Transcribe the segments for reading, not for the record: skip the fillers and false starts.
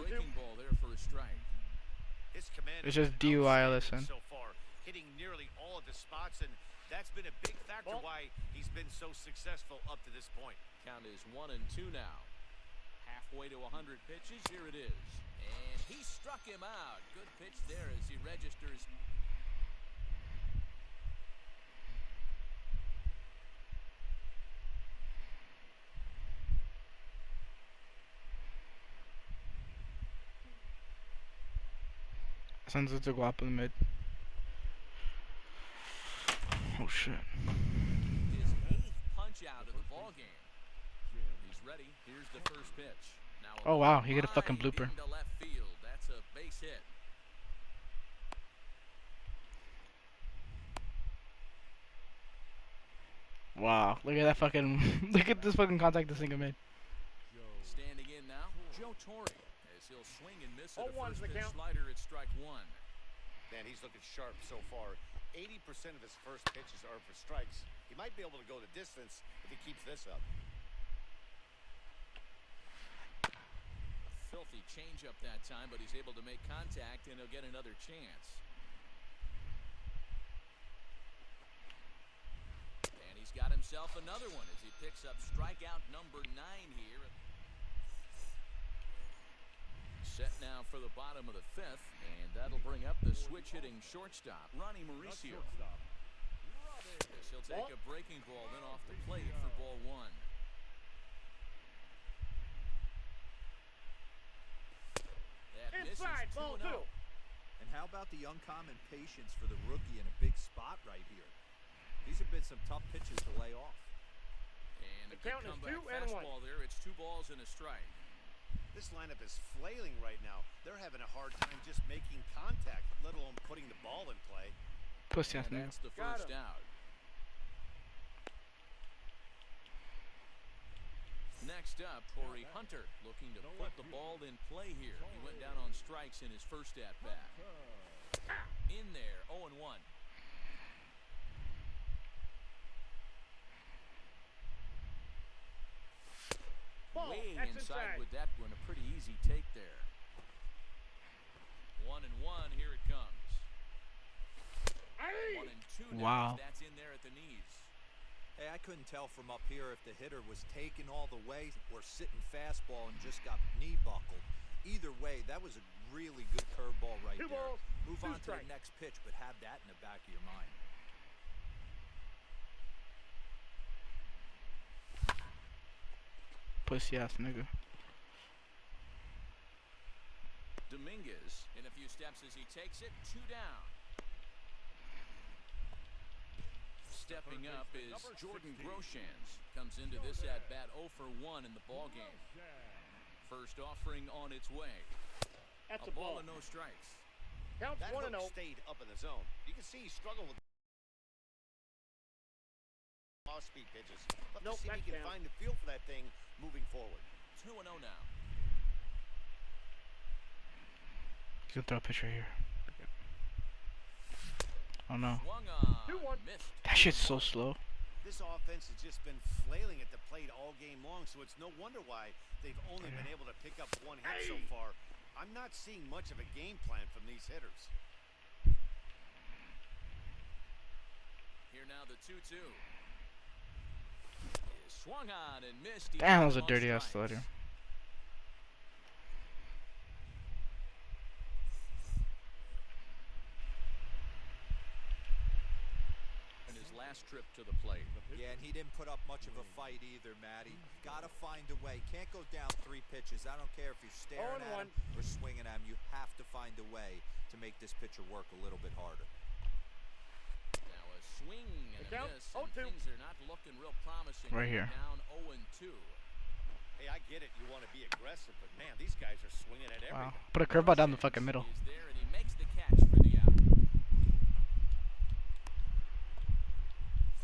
breaking ball there for a strike. His command It's just DUI, listen. so far, hitting nearly all of the spots, and that's been a big factor why he's been so successful up to this point. Count is 1-2 now. Halfway to 100 pitches. Here it is. And he struck him out. Good pitch there as he registers. Sends it to go up in the mid. Oh shit. His 8th punch out of the ball game. He's ready. Here's the first pitch. Now Oh wow, he got a fucking blooper. into left field. That's a base hit. Wow, look at that fucking look at this fucking contact this thing made. Standing in now, Joe Torre, as he'll swing and miss at a 0-1's first the pitch count. slider at strike one. Man, he's looking sharp so far. 80% of his first pitches are for strikes. He might be able to go the distance if he keeps this up. Filthy changeup that time, but he's able to make contact, and he'll get another chance. And he's got himself another one as he picks up strikeout number 9 here. Set now for the bottom of the 5th, and that'll bring up the switch-hitting shortstop, Ronnie Mauricio. As he'll take a breaking ball then off the plate for ball 1. That misses. Inside, ball 2. And how about the uncommon patience for the rookie in a big spot right here? These have been some tough pitches to lay off. And a good comeback fastball there. It's 2 balls and a strike. This lineup is flailing right now. They're having a hard time just making contact, let alone putting the ball in play. Pussy ass And nigga. that's the first out. Next up, Corey Hunter looking to put the ball in play here. He went down on strikes in his first at-bat. In there, 0-1. Way inside with that one. A pretty easy take there. 1-1. Here it comes. 1-2 now. Wow. That's in there at the knees. Hey, I couldn't tell from up here if the hitter was taking all the way or sitting fastball and just got knee buckled. Either way, that was a really good curveball right there. Move on to the next pitch, but have that in the back of your mind. Pussy ass nigga. Dominguez in a few steps as he takes it. 2 down. Stepping up is Jordan Groshans. Comes into this at-bat 0 for 1 in the ball game. First offering on its way. That's a ball and no strikes. Counts 1-0. Stayed up in the zone. You can see he struggled with off-speed pitches. Let's see if he can find the feel for that thing moving forward. 2-0 now. You can throw a pitch right here. Oh no. That shit's so slow. This offense has just been flailing at the plate all game long, so it's no wonder why they've only been able to pick up 1 hit so far. I'm not seeing much of a game plan from these hitters. Here now the 2-2. Swung on and missed. Damn, that was a dirty ass slider. In his last trip to the plate. Yeah, and he didn't put up much of a fight either, Matty. Gotta find a way. Can't go down 3 pitches. I don't care if you're staring at him or swinging at him. You have to find a way to make this pitcher work a little bit harder. Now a swing and a miss. And things are not looking real promising. Right here. Down 0-2. Hey, I get it. You want to be aggressive, but man, these guys are swinging at everything. Wow. Put a curveball down the fucking middle. He's there and he makes the catch for the out.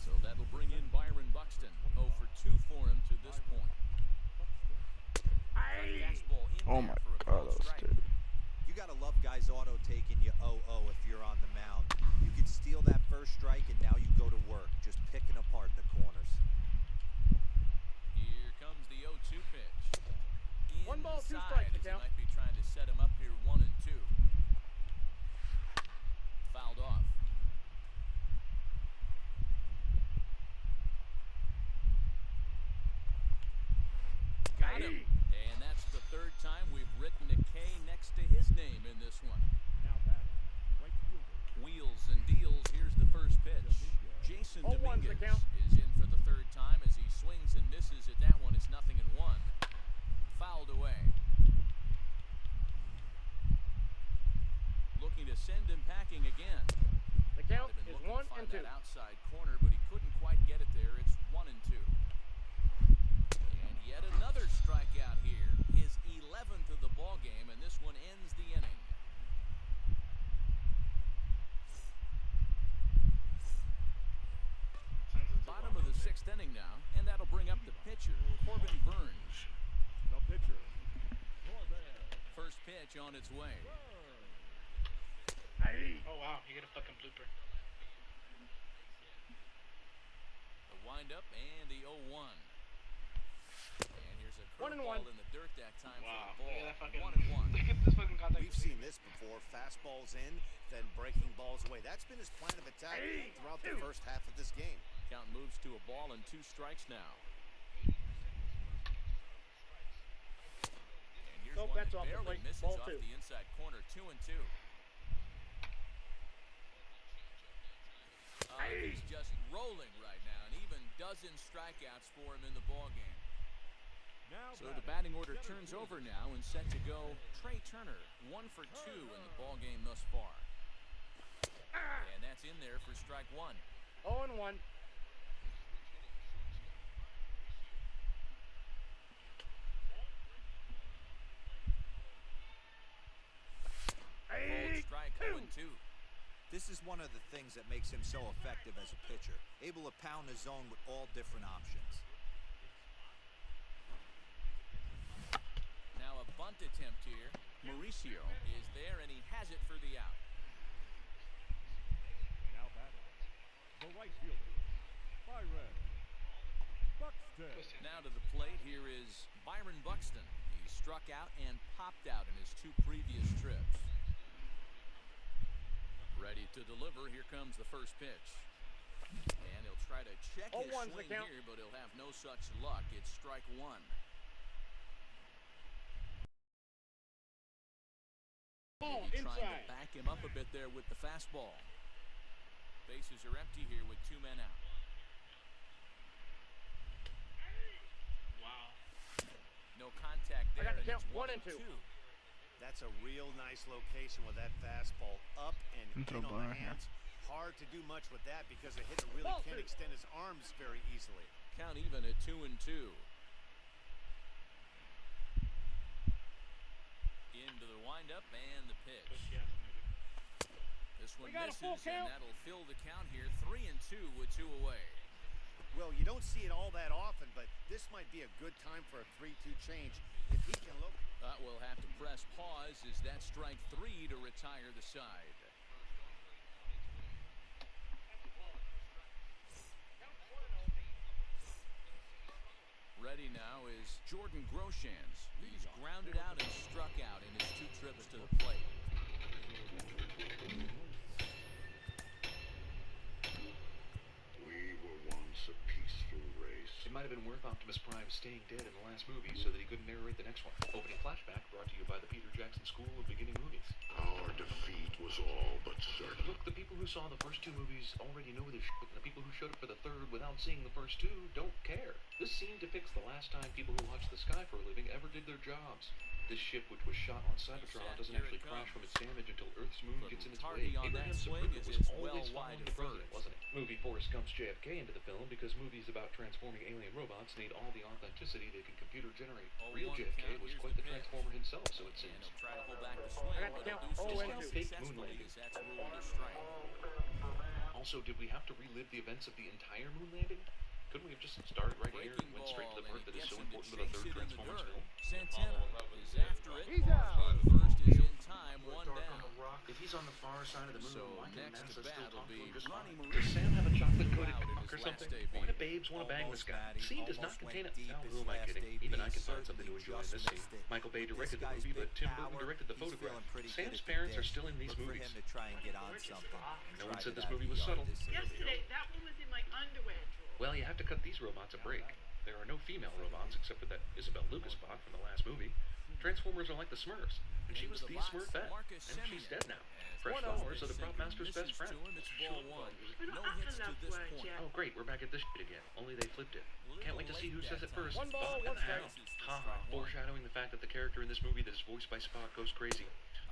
So that'll bring in Byron Buxton. 0 for 2 for him to this point. Fastball in Oh there my for a god, called that was strike. dirty. You gotta love guys auto taking you 0-0 if you're on the mound. You can steal that first strike and now you go to work, just picking apart the corners. Here comes the 0-2 pitch. inside as he might be trying to set him up here 1-2. Fouled off. Got him. And that's the third time we've written a K next to his name in this one. Wheels and deals. Here's the first pitch. Jason Dominguez is in for the third time as he swings and misses at that one. It's 0-1. Fouled away. Looking to send him packing again. The count is 1-2. That outside corner, but he couldn't quite get it there. It's 1-2. And yet another strikeout here. His 11th of the ball game, and this one ends the inning. Bottom of the 6th inning now, and that'll bring up the pitcher, Corbin Burns. The pitcher. First pitch on its way. Oh wow, you get a fucking blooper. The windup and the 0-1. And here's a curveball in the dirt that time Wow, for the ball. look at that fucking 1-1. Look at this fucking contact. We've seen this before. Fastballs in, then breaking balls away. That's been his plan of attack throughout the first half of this game. Count moves to a ball and 2 strikes now. And here's one that barely misses ball off 2. the inside corner. 2-2. He's just rolling right now, and even dozen strikeouts for him in the ball game. So the batting order turns over now and set to go Trey Turner, 1 for 2 in the ball game thus far. And that's in there for strike 1. 0-1. Strike 0-2. This is one of the things that makes him so effective as a pitcher, able to pound the zone with all different options. Now a bunt attempt here. Mauricio is there, and he has it for the out. Now batting. The right fielder. Byron Buxton. Now to the plate, here is Byron Buxton. He struck out and popped out in his 2 previous trips. Ready to deliver. Here comes the first pitch. And he'll try to check his swing here, but he'll have no such luck. It's strike 1. Ball Maybe trying inside. to back him up a bit there with the fastball. Bases are empty here with 2 men out. Wow. No contact there, I got the and count. it's 1-2. 1-2. That's a real nice location with that fastball up and in on the hands. Hard to do much with that because the hitter really can't extend his arms very easily. Count even at 2-2. Into the windup and the pitch. This one misses, and that'll fill the count here. 3-2 with 2 away. Well, you don't see it all that often, but this might be a good time for a 3-2 change. If he can look. We'll have to press pause as that strike 3 to retire the side. Ready now is Jordan Groshans. He's grounded out and struck out in his 2 trips to the plate. We were once a peaceful race. It might have been worth Optimus Prime staying dead in the last movie so that he couldn't narrate the next one. Opening flashback brought to you by the Peter Jackson School of Beginning Movies. Our defeat was all but certain. Look, the people who saw the first 2 movies already know this shit, and the people who showed up for the third without seeing the first 2 don't care. This scene depicts the last time people who watch the sky for a living ever did their jobs. This ship, which was shot on Cybertron, doesn't actually crash from its damage until Earth's moon gets in its way. Abraham Zapruder was always following the president, wasn't it? Movie Forrest Gump's JFK into the film because movies about transforming alien robots need all the authenticity they can computer generate. Real JFK was quite the transformer himself, so it seems. And he'll try to pull back the swing, but he'll do so Fake moon successfully landing. as that's ruled a strike. Also, did we have to relive the events of the entire moon landing? Couldn't we have just started right here and went straight to the part that is so important to the third Transformers film? Santana is after it. He's out. First is in time, 1 down. If he's on the far side of the moon, So why can next NASA to still bat will talk be to him just Ronnie fine? Does Sam have a chocolate-coated out in his or his last something? debut. Why do babes want to bang this guy? The scene does not contain it. Oh, who am I kidding? Even I can find something to enjoy in this scene. Michael Bay directed the movie, but Tim Burton directed the photograph. Sam's parents are still in these movies. For him to try and get on something. No one said this movie was subtle. Yesterday, that one was in my underwear drawer. Well, you have to cut these robots a break. There are no female robots except for that Isabel Lucas bot from the last movie. Transformers are like the Smurfs, and she was the Smurf vet, and she's dead now. Fresh flowers are the prop master's best friend. No hits to this point. Oh great, we're back at this shit again, only they flipped it. Can't wait to see who says it first. One ball, Spock and one the strike. Hound. Haha, foreshadowing the fact that the character in this movie that is voiced by Spock goes crazy.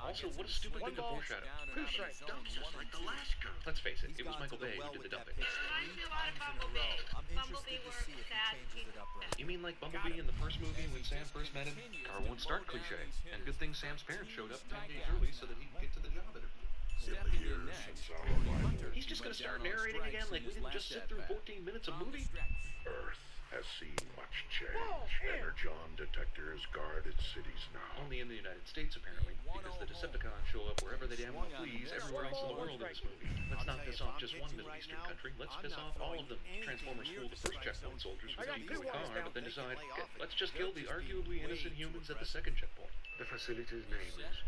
Also, what a stupid thing to foreshadow. Two strikes. Dumps just like the last guy. Let's face it, He's it was gone Michael to the Bay well who did with the that dumping. pitch 3 times in a row. I'm interested to see if he changes it up right. You mean like Bumblebee in the first movie when Sam first met him? Car won't start cliche. And good thing Sam's parents showed up 10 days early so that he could get to the job interview. Stepping in next, Hunter. He's just gonna start narrating again like we didn't just sit through 14 minutes of movie? Earth has seen much change. Energon detectors guard its cities now. Only in the United States, apparently, because the Decepticons show up wherever they damn well please everywhere else in the world in this movie. Let's not piss off just one Middle Eastern country. Let's piss off all of them. Transformers fool the first checkpoint soldiers with a decoy car, but then decide, okay, let's just kill the arguably innocent humans at the second checkpoint. The facility's name is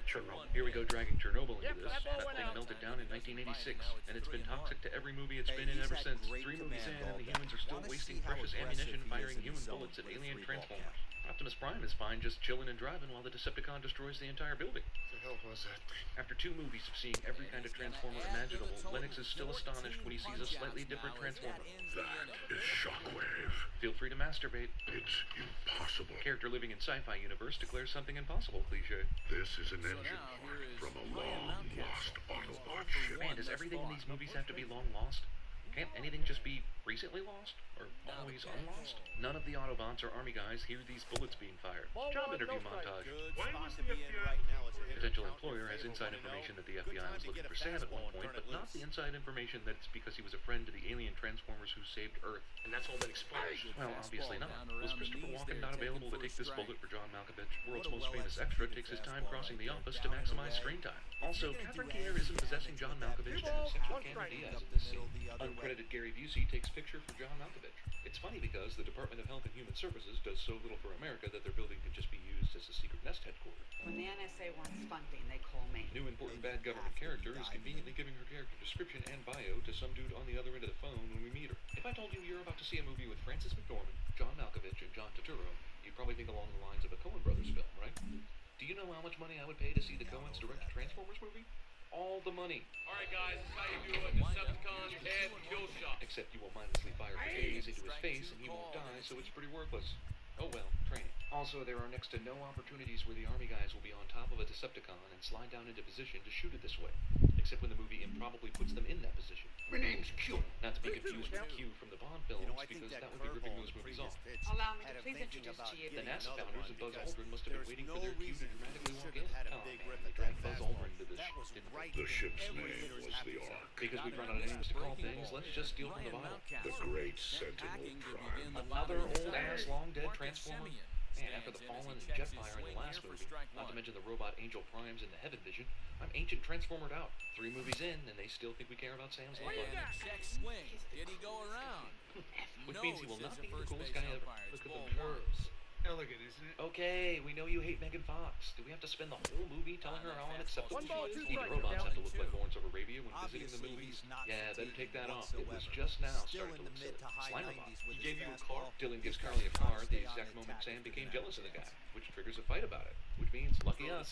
Chernobyl. Here we go dragging Chernobyl into this. that ball That went thing out. melted down in 1986, and it's been toxic to every movie it's been in ever since. 3 movies in, and the humans are still wasting precious ammunition firing human bullets at alien Transformers. Optimus Prime is fine just chilling and driving while the Decepticon destroys the entire building. The hell was that? After 2 movies of seeing every kind of Transformer imaginable, Lennox is still astonished when he sees a slightly different Transformer. That is Shockwave. Feel free to masturbate. It's impossible. Character living in sci-fi universe declares something impossible cliche. This is an engine part from a long-lost Autobot ship. Man, does everything in these movies have to be long lost? Can't anything just be recently lost? Or always unlost? None of the Autobots or Army guys hear these bullets being fired. Job interview montage. Good spot to be in right now as a hitter. Potential employer has inside information that the FBI was looking for Sam at one point, but not the inside information that it's because he was a friend to the alien Transformers who saved Earth. And that's all been explained. Well, obviously not. Was Christopher Walken not available to take this bullet for John Malkovich? World's most famous extra takes his time crossing the office to maximize screen time. Also, Catherine Keener isn't possessing John Malkovich to have sex with Cameron Diaz in this scene. Uncredited Gary Busey takes picture for John Malkovich. It's funny because the Department of Health and Human Services does so little for America that their building could just be used as a secret nest headquarters. When the NSA wants funding, they call me. New important bad government character is conveniently giving her character description and bio to some dude on the other end of the phone when we meet her. If I told you you're about to see a movie with Frances McDormand, John Malkovich, and John Turturro, you'd probably think along the lines of a Coen Brothers film, right? Do you know how much money I would pay to see the Coens direct a Transformers movie? All the money. Alright guys, this is how you do it. Decepticon, head, kill shot. Except you won't mindlessly fire grenades into his face and he won't die, so it's pretty worthless. Oh well, training. Also, there are next to no opportunities where the Army guys will be on top of a Decepticon and slide down into position to shoot it this way. Except when the movie improbably puts them in that position. My name's Q. Not to be confused with Q from the Bond films, because that would be ripping those movies off. Allow me to please introduce to you. The NASA founders and Buzz Aldrin must have been waiting for their Q to dramatically walk in. Had a Oh big man, rip they at dragged that Buzz fastball. Aldrin to this That was shit, didn't right they? The ship's Every name hitter's was happy the zone. Ark. Because we've run out of names to call things, let's just steal from the bottle. The Great Sentinel Prime. Another old-ass, long-dead Transformer? Man, after the Fallen and Jetfire in the last movie, not to mention the robot Angel Primes in the Heaven Vision, I'm ancient Transformered out. 3 movies in, and they still think we care about Sam's love life. Check swing. Did he go around? Which means he will not be the coolest guy ever. Look at the nerves. Elegant, isn't it? Okay, we know you hate Megan Fox. Do we have to spend the whole movie telling her how unacceptable One ball, she is? two Even strikes, robots count. have to look like Lawrence of Arabia when visiting the Obviously, Middle East. he's not Yeah, better take that off. It was whatsoever. just now Still starting in to the look mid silly. to high Slimer 90s bot. with He gave his you a fastball. car? Dylan gives Carly a car at the exact Onstage moment Sam tactic became and jealous of the guy, everything. which triggers a fight about it. Which means, lucky us.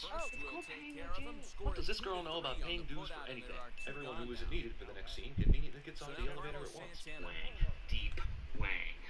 What does this girl know about paying dues for anything? Everyone who isn't needed for the next scene conveniently gets off the elevator at once. Wang. Deep wang.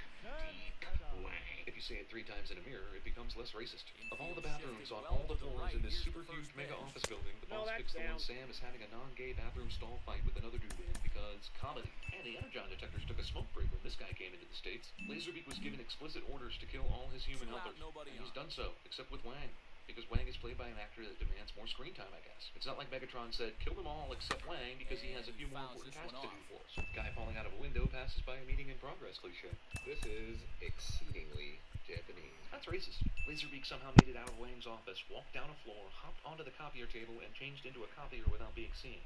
Deep wang. If you say it 3 times in a mirror, it becomes less racist. Of all the bathrooms on all the floors in this super huge mega office building, the boss picks the one Sam is having a non-gay bathroom stall fight with another dude in because comedy. And the Energon detectors took a smoke break when this guy came into the States. Laserbeak was given explicit orders to kill all his human helpers, and he's done so, except with Wang. Because Wang is played by an actor that demands more screen time, I guess. It's not like Megatron said, kill them all except Wang because he has a few more important tasks to do for us. Guy falling out of a window passes by a meeting in progress cliche. This is exceedingly Japanese. That's racist. Laserbeak somehow made it out of Wang's office, walked down a floor, hopped onto the copier table, and changed into a copier without being seen.